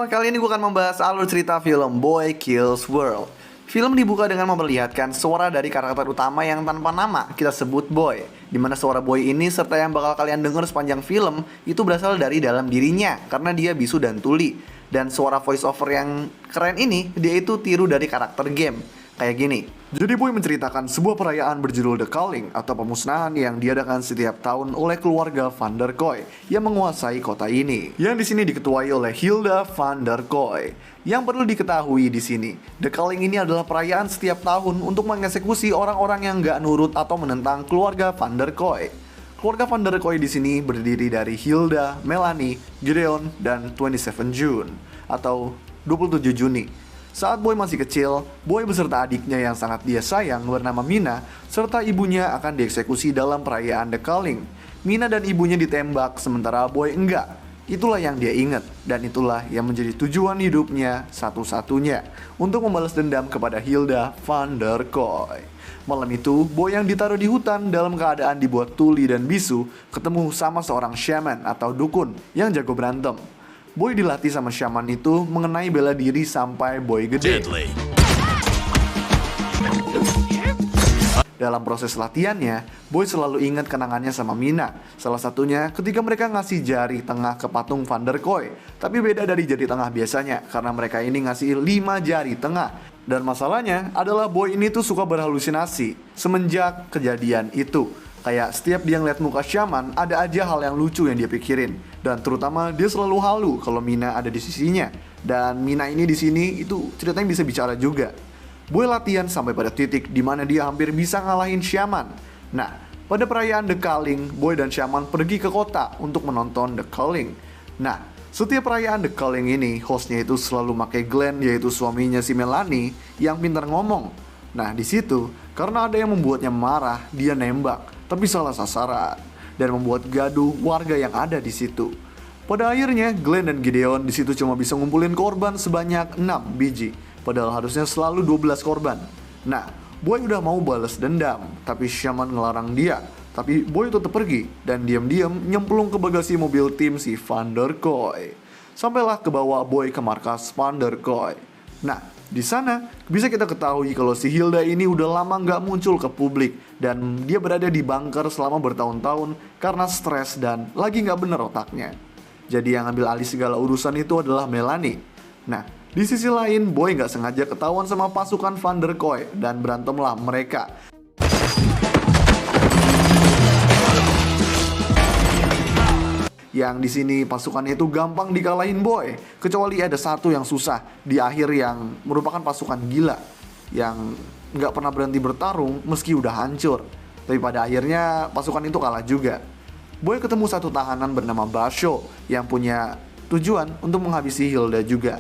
kali ini gue akan membahas alur cerita film Boy Kills World. Film dibuka dengan memperlihatkan suara dari karakter utama yang tanpa nama, kita sebut Boy. Dimana suara Boy ini serta yang bakal kalian dengar sepanjang film itu berasal dari dalam dirinya, karena dia bisu dan tuli. Dan suara voice over yang keren ini, dia itu tiru dari karakter game. Kayak gini. Jadi Boy menceritakan sebuah perayaan berjudul The Calling atau pemusnahan yang diadakan setiap tahun oleh keluarga Van der Kooi yang menguasai kota ini. Yang di sini diketuai oleh Hilda Van der Kooi. Yang perlu diketahui di sini, The Calling ini adalah perayaan setiap tahun untuk mengeksekusi orang-orang yang nggak nurut atau menentang keluarga Van der Kooi. Keluarga Van der Kooi di sini berdiri dari Hilda, Melanie, Gideon, dan 27 June atau 27 Juni. Saat Boy masih kecil, Boy beserta adiknya yang sangat dia sayang bernama Mina serta ibunya akan dieksekusi dalam perayaan The Calling. Mina dan ibunya ditembak sementara Boy enggak. Itulah yang dia ingat dan itulah yang menjadi tujuan hidupnya satu-satunya untuk membalas dendam kepada Hilda Van der Kooi. Malam itu, Boy yang ditaruh di hutan dalam keadaan dibuat tuli dan bisu ketemu sama seorang shaman atau dukun yang jago berantem. Boy dilatih sama shaman itu mengenai bela diri sampai Boy gede. Dalam proses latihannya, Boy selalu ingat kenangannya sama Mina. Salah satunya ketika mereka ngasih jari tengah ke patung Van der Kooi. Tapi beda dari jari tengah biasanya, karena mereka ini ngasih 5 jari tengah. Dan masalahnya adalah Boy ini tuh suka berhalusinasi semenjak kejadian itu. Kayak setiap dia ngeliat muka shaman, ada aja hal yang lucu yang dia pikirin. Dan terutama dia selalu halu kalau Mina ada di sisinya. Dan Mina ini di sini itu ceritanya bisa bicara juga. Boy latihan sampai pada titik di mana dia hampir bisa ngalahin shaman. Nah, pada perayaan The Calling, Boy dan shaman pergi ke kota untuk menonton The Calling. Nah, setiap perayaan The Calling ini, hostnya itu selalu pakai Glenn, yaitu suaminya si Melanie, yang pintar ngomong. Nah, di situ, karena ada yang membuatnya marah, dia nembak, tapi salah sasaran, dan membuat gaduh warga yang ada di situ. Pada akhirnya, Glenn dan Gideon di situ cuma bisa ngumpulin korban sebanyak 6 biji, padahal harusnya selalu 12 korban. Nah, Boy udah mau balas dendam, tapi shaman ngelarang dia. Tapi Boy tetap pergi, dan diam-diam nyemplung ke bagasi mobil tim si Van der Kooi. Sampailah ke bawah Boy ke markas Van der Kooi. Nah, di sana bisa kita ketahui kalau si Hilda ini udah lama nggak muncul ke publik dan dia berada di bunker selama bertahun-tahun karena stres dan lagi nggak bener otaknya. Jadi yang ambil alih segala urusan itu adalah Melanie. Nah, di sisi lain Boy nggak sengaja ketahuan sama pasukan Van der Kooi dan berantemlah mereka. Yang di sini pasukannya itu gampang dikalahin Boy, kecuali ada satu yang susah di akhir yang merupakan pasukan gila yang nggak pernah berhenti bertarung meski udah hancur. Tapi pada akhirnya pasukan itu kalah juga. Boy ketemu satu tahanan bernama Basho yang punya tujuan untuk menghabisi Hilda juga.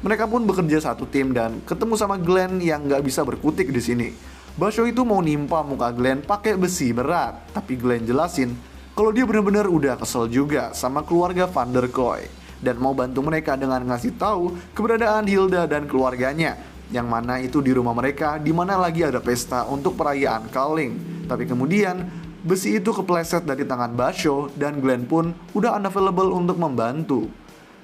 Mereka pun bekerja satu tim dan ketemu sama Glenn yang nggak bisa berkutik di sini. Basho itu mau nimpa muka Glenn pakai besi berat, tapi Glenn jelasin kalau dia benar-benar udah kesel juga sama keluarga Van der Kooi dan mau bantu mereka dengan ngasih tahu keberadaan Hilda dan keluarganya, yang mana itu di rumah mereka di mana lagi ada pesta untuk perayaan Calling. Tapi kemudian besi itu kepleset dari tangan Basho dan Glenn pun udah unavailable untuk membantu.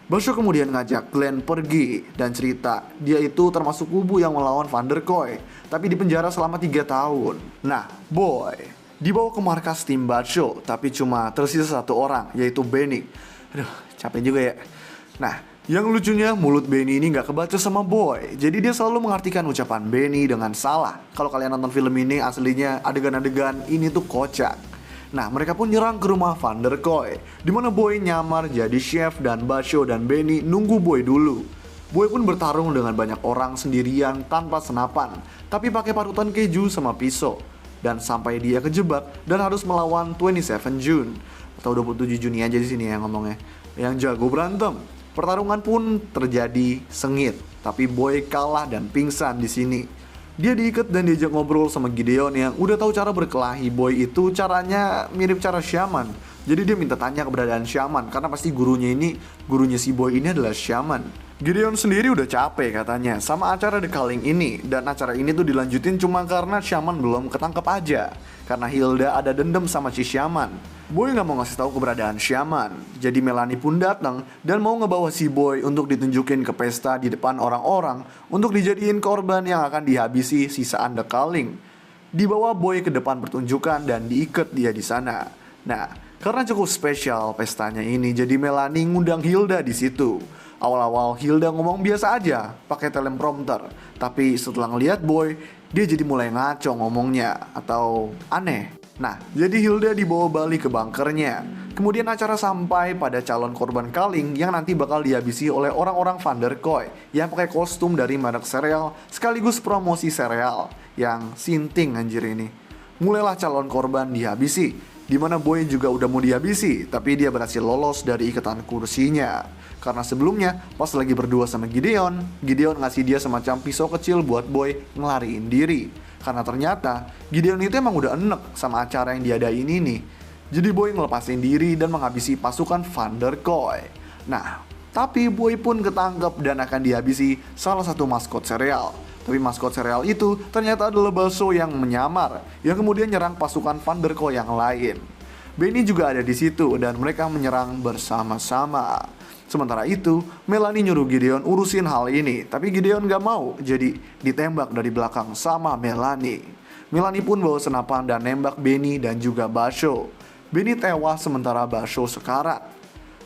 Basho kemudian ngajak Glenn pergi dan cerita dia itu termasuk kubu yang melawan Van der Kooi, tapi dipenjara selama 3 tahun. Nah, Boy dibawa ke markas tim Basho, tapi cuma tersisa satu orang, yaitu Benny. Aduh, capek juga ya. Nah, yang lucunya mulut Benny ini gak kebaca sama Boy. Jadi dia selalu mengartikan ucapan Benny dengan salah. Kalau kalian nonton film ini, aslinya adegan-adegan ini tuh kocak. Nah, mereka pun nyerang ke rumah Van der Kooi, dimana Boy nyamar jadi chef dan Basho dan Benny nunggu Boy dulu. Boy pun bertarung dengan banyak orang sendirian tanpa senapan, tapi pakai parutan keju sama pisau. Dan sampai dia kejebak dan harus melawan 27 June atau 27 Juni aja di sini ya ngomongnya, yang jago berantem. Pertarungan pun terjadi sengit, tapi Boy kalah dan pingsan di sini. Dia diikat dan diajak ngobrol sama Gideon yang udah tahu cara berkelahi. Boy itu caranya mirip cara shaman. Jadi dia minta tanya keberadaan shaman karena pasti gurunya si Boy ini adalah shaman. Gideon sendiri udah capek katanya sama acara The Culling ini, dan acara ini tuh dilanjutin cuma karena Shaman belum ketangkep aja. Karena Hilda ada dendam sama si Shaman. Boy nggak mau ngasih tahu keberadaan Shaman, jadi Melanie pun datang dan mau ngebawa si Boy untuk ditunjukin ke pesta di depan orang-orang untuk dijadiin korban yang akan dihabisi sisaan The Culling. Dibawa Boy ke depan pertunjukan dan diikat dia di sana. Nah, karena cukup spesial pestanya ini, jadi Melanie ngundang Hilda di situ. Awal-awal Hilda ngomong biasa aja, pakai teleprompter. Tapi setelah ngeliat Boy, dia jadi mulai ngaco ngomongnya atau aneh. Nah, jadi Hilda dibawa balik ke bunkernya. Kemudian acara sampai pada calon korban Culling yang nanti bakal dihabisi oleh orang-orang Van der Kooi yang pakai kostum dari merek sereal sekaligus promosi sereal yang sinting anjir ini. Mulailah calon korban dihabisi, dimana Boy juga udah mau dihabisi, tapi dia berhasil lolos dari ikatan kursinya. Karena sebelumnya pas lagi berdua sama Gideon ngasih dia semacam pisau kecil buat Boy ngelariin diri. Karena ternyata Gideon itu emang udah enek sama acara yang diadain ini. Jadi Boy ngelepasin diri dan menghabisi pasukan Van der Kooi. Nah, tapi Boy pun ketangkep dan akan dihabisi salah satu maskot sereal. Tapi maskot sereal itu ternyata adalah Basho yang menyamar, yang kemudian nyerang pasukan Van der Kooi yang lain. Benny juga ada di situ dan mereka menyerang bersama-sama. Sementara itu, Melanie nyuruh Gideon urusin hal ini, tapi Gideon gak mau, jadi ditembak dari belakang sama Melanie. Melanie pun bawa senapan dan nembak Benny dan juga Basho. Benny tewas sementara Basho sekarat.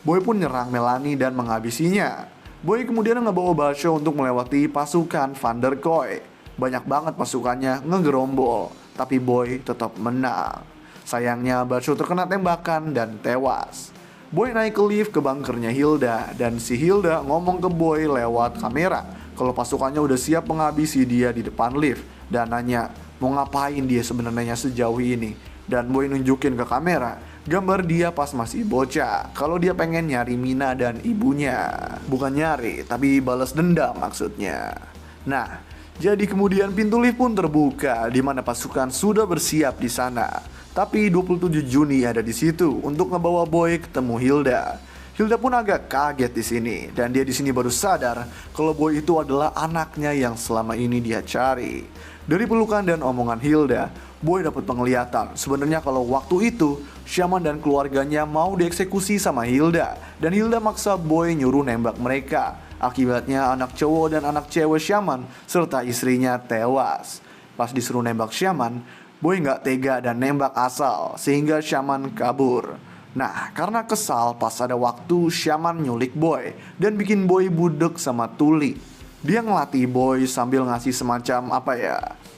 Boy pun nyerang Melanie dan menghabisinya. Boy kemudian ngebawa Basho untuk melewati pasukan Van der Kooi. Banyak banget pasukannya ngegerombol, tapi Boy tetap menang. Sayangnya Basho terkena tembakan dan tewas. Boy naik ke lift ke bunkernya Hilda, dan si Hilda ngomong ke Boy lewat kamera kalau pasukannya udah siap menghabisi dia di depan lift, dan nanya mau ngapain dia sebenarnya sejauh ini. Dan Boy nunjukin ke kamera gambar dia pas masih bocah, kalau dia pengen nyari Mina dan ibunya. Bukan nyari, tapi balas dendam maksudnya. Nah, jadi kemudian pintu lift pun terbuka, di mana pasukan sudah bersiap di sana. Tapi 27 Juni ada di situ untuk ngebawa Boy ketemu Hilda. Hilda pun agak kaget di sini, dan dia di sini baru sadar kalau Boy itu adalah anaknya yang selama ini dia cari. Dari pelukan dan omongan Hilda, Boy dapat penglihatan sebenarnya kalau waktu itu Shaman dan keluarganya mau dieksekusi sama Hilda, dan Hilda maksa Boy nyuruh nembak mereka. Akibatnya anak cowok dan anak cewek Shaman serta istrinya tewas. Pas disuruh nembak Shaman, Boy nggak tega dan nembak asal, sehingga Shaman kabur. Nah, karena kesal pas ada waktu Shaman nyulik Boy dan bikin Boy budek sama tuli. Dia ngelatih Boy sambil ngasih semacam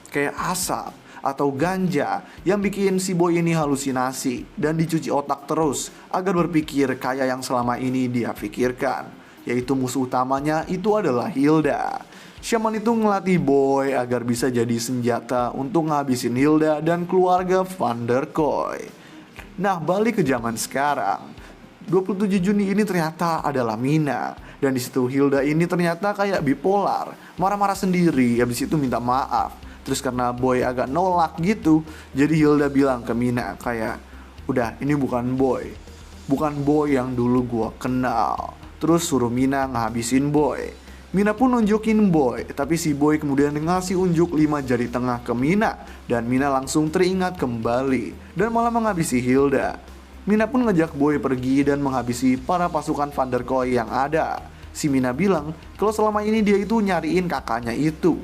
kayak asap atau ganja yang bikin si Boy ini halusinasi dan dicuci otak terus agar berpikir kayak yang selama ini dia pikirkan, yaitu musuh utamanya itu adalah Hilda. Shaman itu ngelatih Boy agar bisa jadi senjata untuk ngabisin Hilda dan keluarga Van der Kooi. Nah, balik ke zaman sekarang. 27 Juni ini ternyata adalah Mina, dan di situ Hilda ini ternyata kayak bipolar, marah-marah sendiri, habis itu minta maaf. Terus karena Boy agak nolak gitu, jadi Hilda bilang ke Mina kayak, udah ini bukan Boy yang dulu gua kenal. Terus suruh Mina ngehabisin Boy. Mina pun nunjukin Boy, tapi si Boy kemudian ngasih unjuk 5 jari tengah ke Mina, dan Mina langsung teringat kembali dan malah menghabisi Hilda. Mina pun ngajak Boy pergi dan menghabisi para pasukan Van der Kooi yang ada. Si Mina bilang kalau selama ini dia itu nyariin kakaknya itu.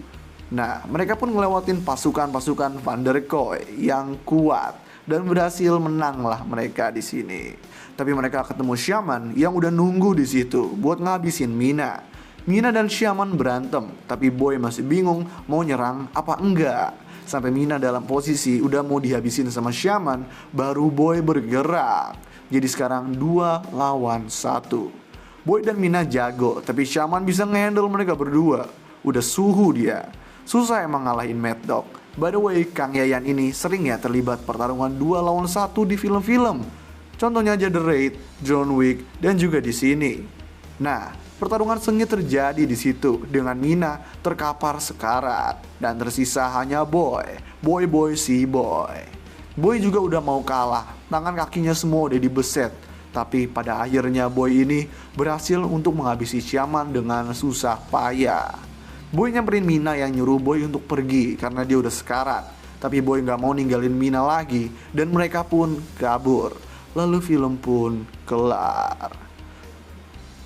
Nah, mereka pun ngelewatin pasukan-pasukan Van der Kooi yang kuat dan berhasil menanglah mereka di sini. Tapi mereka ketemu Shaman yang udah nunggu di situ buat ngabisin Mina. Mina dan Shaman berantem, tapi Boy masih bingung mau nyerang apa enggak. Sampai Mina dalam posisi udah mau dihabisin sama Shaman, baru Boy bergerak. Jadi sekarang 2 lawan 1. Boy dan Mina jago, tapi Shaman bisa ngehandle mereka berdua. Udah suhu dia. Susah emang ngalahin Mad Dog. By the way, Kang Yayan ini sering ya terlibat pertarungan 2 lawan 1 di film-film. Contohnya aja The Raid, John Wick, dan juga di sini. Nah, pertarungan sengit terjadi di situ dengan Mina terkapar sekarat dan tersisa hanya Boy. Boy. Boy juga udah mau kalah, tangan kakinya semua udah dibeset. Tapi pada akhirnya Boy ini berhasil untuk menghabisi Shaman dengan susah payah. Boy nyamperin Mina yang nyuruh Boy untuk pergi karena dia udah sekarat. Tapi Boy gak mau ninggalin Mina lagi dan mereka pun kabur. Lalu film pun kelar.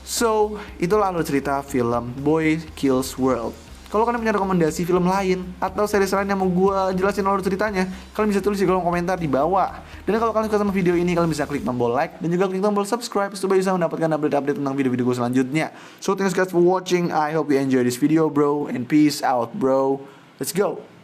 So, itulah alur cerita film Boy Kills World. Kalau kalian punya rekomendasi film lain atau series lain yang mau gue jelasin alur ceritanya, kalian bisa tulis di kolom komentar di bawah. Dan kalau kalian suka sama video ini, kalian bisa klik tombol like dan juga klik tombol subscribe supaya bisa mendapatkan update-update tentang video-video gue selanjutnya. So thanks guys for watching. I hope you enjoy this video bro, and peace out bro. Let's go.